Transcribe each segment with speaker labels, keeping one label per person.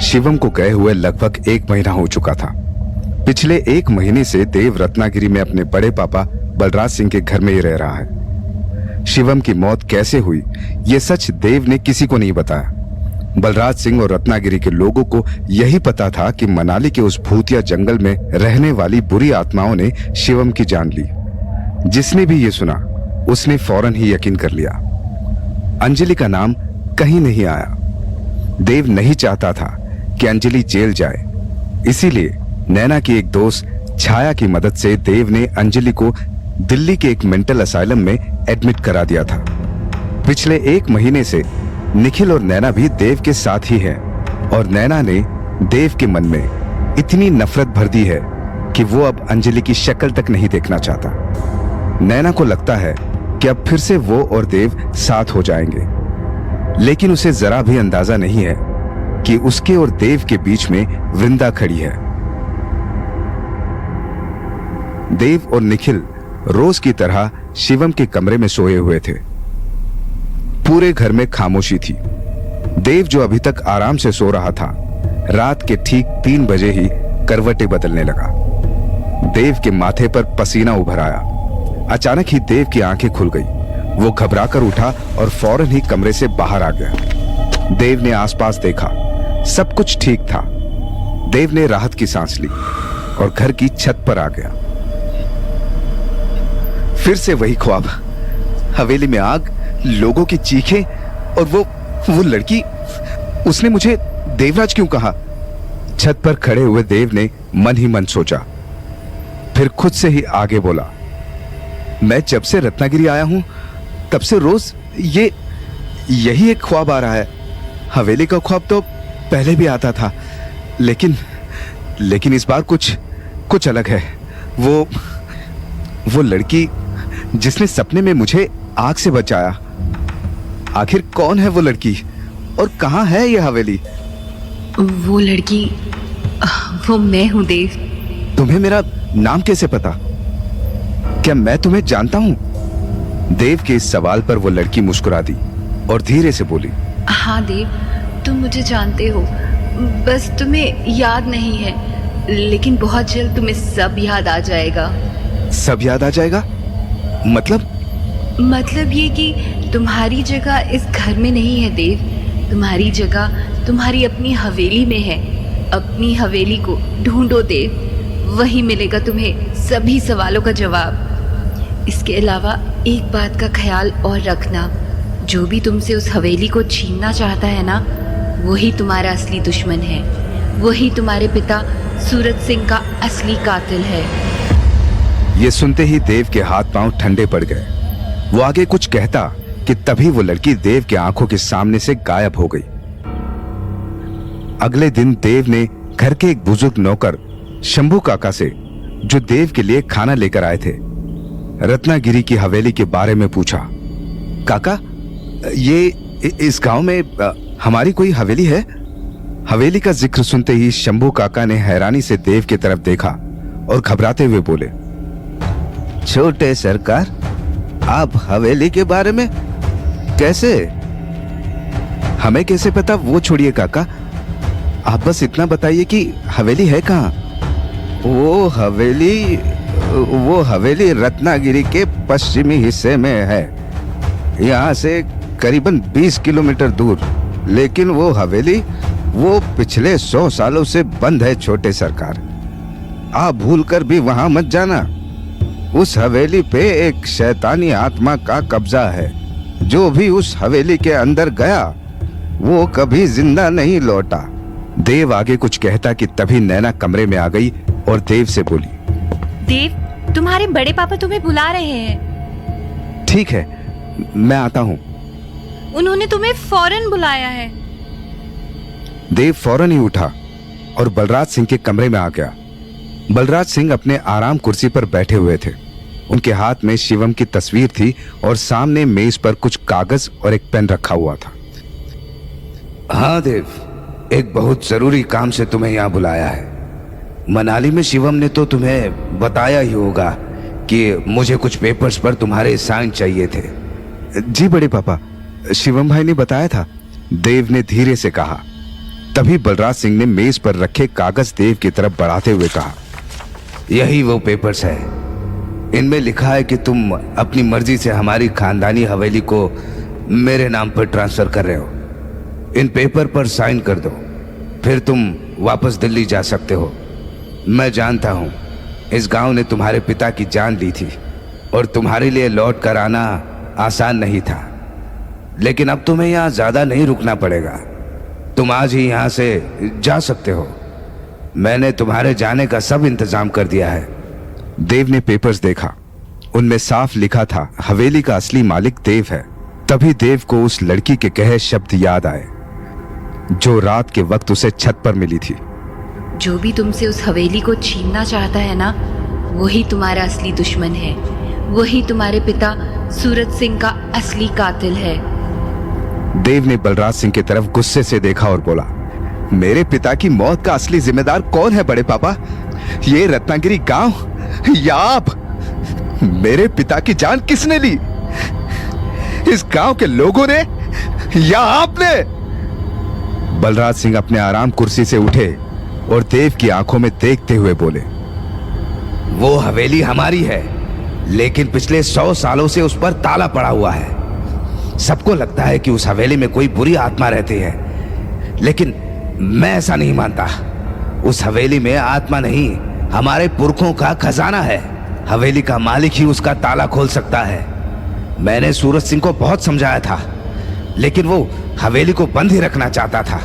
Speaker 1: शिवम को गए हुए लगभग 1 महीना हो चुका था। पिछले 1 महीने से देव रत्नागिरी में अपने बड़े पापा बलराज सिंह के घर में ही रह रहा है। शिवम की मौत कैसे हुई, ये सच देव ने किसी को नहीं बताया। बलराज सिंह और रत्नागिरी के लोगों को यही पता था कि मनाली के उस भूतिया जंगल में रहने वाली बुरी आत्माओं ने शिवम की जान ली। जिसने भी ये सुना उसने फौरन ही यकीन कर लिया। अंजलि का नाम कहीं नहीं आया। देव नहीं चाहता था कि अंजलि जेल जाए, इसीलिए नैना की एक दोस्त छाया की मदद से देव ने अंजलि को दिल्ली के एक मेंटल असाइलम में एडमिट करा दिया था। पिछले 1 महीने से निखिल और नैना भी देव के साथ ही हैं और नैना ने देव के मन में इतनी नफरत भर दी है कि वो अब अंजलि की शक्ल तक नहीं देखना चाहता। नैना को लगता है कि अब फिर से वो और देव साथ हो जाएंगे, लेकिन उसे जरा भी अंदाजा नहीं है कि उसके और देव के बीच में वृंदा खड़ी है। देव और निखिल रोज की तरह शिवम के कमरे में सोए हुए थे। पूरे घर में खामोशी थी। देव जो अभी तक आराम से सो रहा था, रात के ठीक 3 बजे ही करवटें बदलने लगा। देव के माथे पर पसीना उभर आया। अचानक ही देव की आंखें खुल गई। वो घबराकर उठा और फौरन ही कमरे से बाहर आ गया। देव ने आसपास देखा, सब कुछ ठीक था। देव ने राहत की सांस ली और घर की छत पर आ गया। फिर से वही ख्वाब, हवेली में आग, लोगों की चीखें और वो लड़की। उसने मुझे देवराज क्यों कहा? छत पर खड़े हुए देव ने मन ही मन सोचा, फिर खुद से ही आगे बोला, मैं जब से रत्नागिरी आया हूं तब से रोज यही एक ख्वाब आ रहा है। हवेली का ख्वाब तो पहले भी आता था, लेकिन इस बार कुछ अलग है। वो लड़की जिसने सपने में मुझे आग से बचाया, आखिर कौन है वो लड़की और कहां है ये हवेली?
Speaker 2: वो लड़की, वो मैं हूं देव।
Speaker 1: तुम्हें मेरा नाम कैसे पता? क्या मैं तुम्हें जानता हूं? देव के इस सवाल पर वो लड़की मुस्कुरा दी और धीरे से बोली,
Speaker 2: हाँ देव, तुम मुझे जानते हो, बस तुम्हें याद नहीं है, लेकिन बहुत जल्द तुम्हें सब याद आ जाएगा।
Speaker 1: सब याद आ जाएगा?
Speaker 2: मतलब ये कि तुम्हारी जगह इस घर में नहीं है देव। तुम्हारी जगह तुम्हारी अपनी हवेली में है। अपनी हवेली को ढूंढो देव, वही मिलेगा तुम्हें सभी सवालों का जवाब। इसके अलावा एक बात का ख्याल और रखना, जो भी तुमसे उस हवेली को छीनना चाहता है ना, वही तुम्हारा असली दुश्मन है। वही तुम्हारे पिता सूरज सिंह का असली कातिल है।
Speaker 1: ये सुनते ही देव के हाथ पांव ठंडे पड़ गए। वो आगे कुछ कहता कि तभी वो लड़की देव के आंखों के सामने से गायब हो गई। अगले दिन देव ने घर के एक बुजुर्ग नौकर शंभू काका से, जो देव के लिए खाना लेकर आए थे, रत्नागिरी की हवेली के बारे में पूछा। काका, ये इस गांव में हमारी कोई हवेली है? हवेली का जिक्र सुनते ही शंभू काका ने हैरानी से देव की तरफ देखा और घबराते हुए बोले, छोटे सरकार, आप हवेली के बारे में कैसे? हमें कैसे पता वो छोड़िए काका, आप बस इतना बताइए कि हवेली है कहाँ? वो हवेली रत्नागिरी के पश्चिमी हिस्से में है, यहाँ से करीबन 20 किलोमीटर दूर। लेकिन वो हवेली पिछले 100 सालों से बंद है छोटे सरकार, आप भूलकर भी वहां मत जाना। उस हवेली पे एक शैतानी आत्मा का कब्जा है। जो भी उस हवेली के अंदर गया वो कभी जिंदा नहीं लौटा। देव आगे कुछ कहता कि तभी नैना कमरे में आ गई और देव से बोली,
Speaker 2: देव, तुम्हारे बड़े पापा तुम्हें बुला रहे हैं।
Speaker 1: ठीक है, मैं आता हूँ।
Speaker 2: उन्होंने तुम्हें फौरन बुलाया है।
Speaker 1: देव फौरन ही उठा और बलराज सिंह के कमरे में आ गया। बलराज सिंह अपने आराम कुर्सी पर बैठे हुए थे। उनके हाथ में शिवम की तस्वीर थी और सामने मेज पर कुछ कागज और एक पेन रखा हुआ था। हाँ देव, एक बहुत जरूरी काम से तुम्हें यहाँ बुलाया है। मनाली में शिवम ने तो तुम्हें बताया ही होगा कि मुझे कुछ पेपर्स पर तुम्हारे साइन चाहिए थे। जी बड़े पापा, शिवम भाई ने बताया था, देव ने धीरे से कहा। तभी बलराज सिंह ने मेज पर रखे कागज देव की तरफ बढ़ाते हुए कहा,
Speaker 3: यही वो पेपर्स है। इनमें लिखा है कि तुम अपनी मर्जी से हमारी खानदानी हवेली को मेरे नाम पर ट्रांसफर कर रहे हो। इन पेपर पर साइन कर दो, फिर तुम वापस दिल्ली जा सकते हो। मैं जानता हूं इस गांव ने तुम्हारे पिता की जान ली थी और तुम्हारे लिए लौट कर आना आसान नहीं था, लेकिन अब तुम्हें यहां ज्यादा नहीं रुकना पड़ेगा। तुम आज ही यहां से जा सकते हो। मैंने तुम्हारे जाने का सब इंतजाम कर दिया है।
Speaker 1: देव ने पेपर्स देखा। उनमें साफ लिखा था हवेली का असली मालिक देव है। तभी देव को उस लड़की के कहे शब्द याद आए जो रात के वक्त उसे छत पर मिली थी।
Speaker 2: जो भी तुमसे उस हवेली को छीनना चाहता है ना, वही तुम्हारा असली दुश्मन है। वही तुम्हारे पिता सूरज सिंह का असली कातिल है।
Speaker 1: देव ने बलराज सिंह की तरफ गुस्से से देखा और बोला, मेरे पिता की मौत का असली जिम्मेदार कौन है बड़े पापा? ये रत्नागिरी गांव या आप? मेरे पिता की जान किसने ली? इस गांव के लोगों ने या आपने? बलराज सिंह अपने आराम कुर्सी से उठे और देव की आंखों में देखते हुए बोले,
Speaker 3: वो हवेली हमारी है, लेकिन पिछले 100 सालों से उस पर ताला पड़ा हुआ है। सबको लगता है कि उस हवेली में कोई बुरी आत्मा रहती है, लेकिन मैं ऐसा नहीं मानता। उस हवेली में आत्मा नहीं, हमारे पुरखों का खजाना है। हवेली का मालिक ही उसका ताला खोल सकता है। मैंने सूरज सिंह को बहुत समझाया था, लेकिन वो हवेली को बंद ही रखना चाहता था।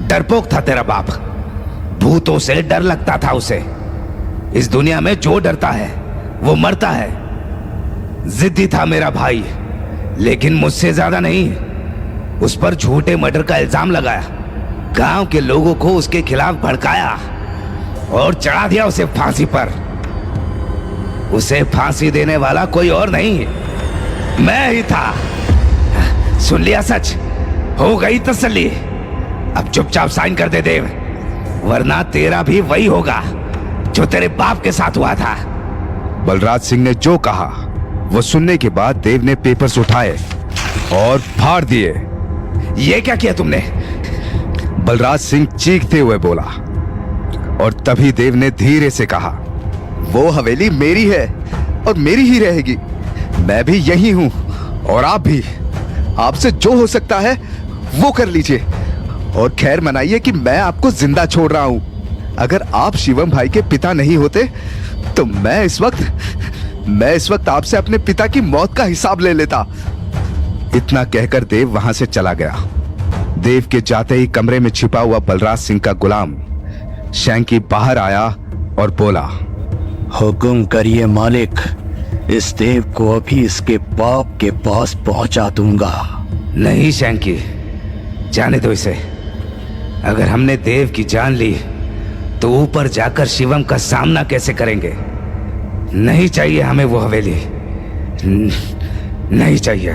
Speaker 3: डरपोक था तेरा बाप। भूतों से डर लगता था उसे। इस दुनिया में जो डरता है वो मरता है। जिद्दी था मेरा भाई, लेकिन मुझसे ज्यादा नहीं। उस पर झूठे मर्डर का इल्जाम लगाया, गांव के लोगों को उसके खिलाफ भड़काया और चढ़ा दिया उसे फांसी पर। उसे फांसी देने वाला कोई और नहीं, मैं ही था। सुन लिया सच? हो गई तसल्ली? अब चुपचाप साइन कर दे देव, वरना तेरा भी वही होगा जो तेरे बाप के साथ हुआ था।
Speaker 1: बलराज सिंह ने जो कहा वो सुनने के बाद देव ने पेपर्स उठाए और फाड़ दिए।
Speaker 3: ये क्या किया तुमने?
Speaker 1: बलराज सिंह चीखते हुए बोला और तभी देव ने धीरे से कहा, वो हवेली मेरी है और मेरी ही रहेगी। मैं भी यही हूं और आप भी। आपसे जो हो सकता है वो कर लीजिए और खैर मनाइए कि मैं आपको जिंदा छोड़ रहा हूं। अगर आप शिवम भाई के पिता नहीं होते तो मैं इस वक्त आपसे अपने पिता की मौत का हिसाब ले लेता। इतना कहकर देव वहां से चला गया। देव के जाते ही कमरे में छिपा हुआ बलराज सिंह का गुलाम शैंकी बाहर आया और बोला,
Speaker 4: हुक्म करिए मालिक, इस देव को अभी इसके बाप के पास पहुंचा दूंगा।
Speaker 3: नहीं शैंकी, जाने दो इसे। अगर हमने देव की जान ली तो ऊपर जाकर शिवम का सामना कैसे करेंगे? नहीं चाहिए हमें वो हवेली, नहीं चाहिए।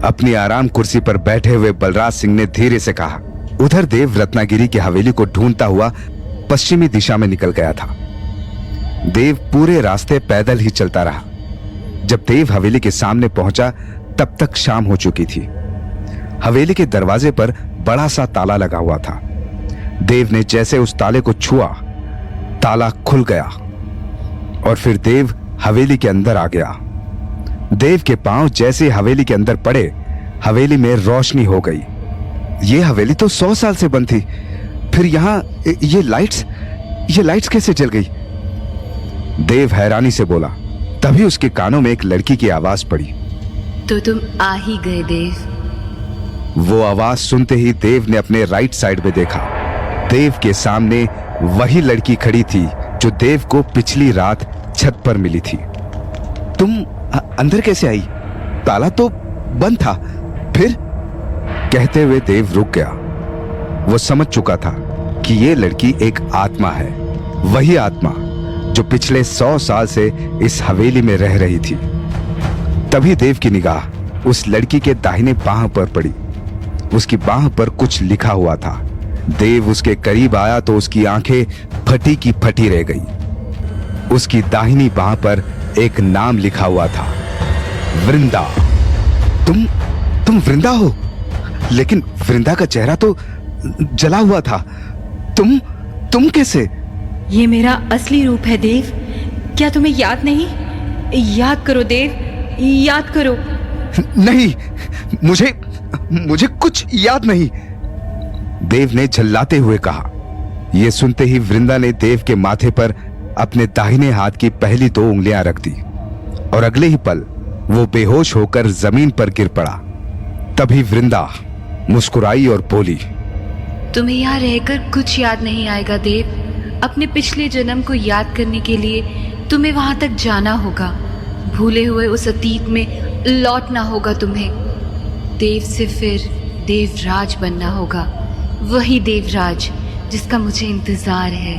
Speaker 1: अपनी आराम कुर्सी पर बैठे हुए बलराज सिंह ने धीरे से कहा। उधर देव रत्नागिरी की हवेली को ढूंढता हुआ पश्चिमी दिशा में निकल गया था। देव पूरे रास्ते पैदल ही चलता रहा। जब देव हवेली के सामने पहुंचा तब तक शाम हो चुकी थी। हवेली के दरवाजे पर बड़ा सा ताला लगा हुआ था। देव ने जैसे उस ताले को छुआ, ताला खुल गया और फिर देव हवेली के अंदर आ गया। देव के पांव जैसे हवेली के अंदर पड़े, हवेली में रोशनी हो गई। ये हवेली तो 100 साल से बंद थी, फिर यहां ये लाइट्स कैसे जल गई? देव हैरानी से बोला। तभी उसके कानों में एक लड़की की आवाज पड़ी,
Speaker 2: तो तुम आ ही गए देव।
Speaker 1: वो आवाज सुनते ही देव ने अपने राइट साइड में देखा। देव के सामने वही लड़की खड़ी थी जो देव को पिछली रात छत पर मिली थी। तुम अंदर कैसे आई? ताला तो बंद था। फिर? कहते हुए देव रुक गया। वो समझ चुका था कि ये लड़की एक आत्मा है, वही आत्मा जो पिछले 100 साल से इस हवेली में रह रही थी। तभी देव की निगाह उस लड़की के दाहिने बांह पर पड़ी। उसकी बांह पर कुछ लिखा हुआ था। देव उसके करीब आया तो उसकी आंखें फटी की फटी रह गई। उसकी दाहिनी बांह पर एक नाम लिखा हुआ था, वृंदा। तुम वृंदा हो? लेकिन वृंदा का चेहरा तो जला हुआ था। तुम कैसे?
Speaker 2: ये मेरा असली रूप है देव। क्या तुम्हें याद नहीं? याद करो देव, याद करो।
Speaker 1: नहीं, मुझे कुछ याद नहीं, देव ने झल्लाते हुए कहा। यह सुनते ही वृंदा ने देव के माथे पर अपने दाहिने हाथ की पहली 2 उंगलियां रख दी और अगले ही पल वो बेहोश होकर जमीन पर गिर पड़ा। तभी वृंदा मुस्कुराई और बोली,
Speaker 2: तुम्हें यहाँ रहकर कुछ याद नहीं आएगा देव। अपने पिछले जन्म को याद करने के लिए तुम्हें वहां तक जाना होगा। भूले हुए उस अतीत में लौटना होगा तुम्हें। देव से फिर देवराज बनना होगा, वही देवराज जिसका मुझे इंतजार है।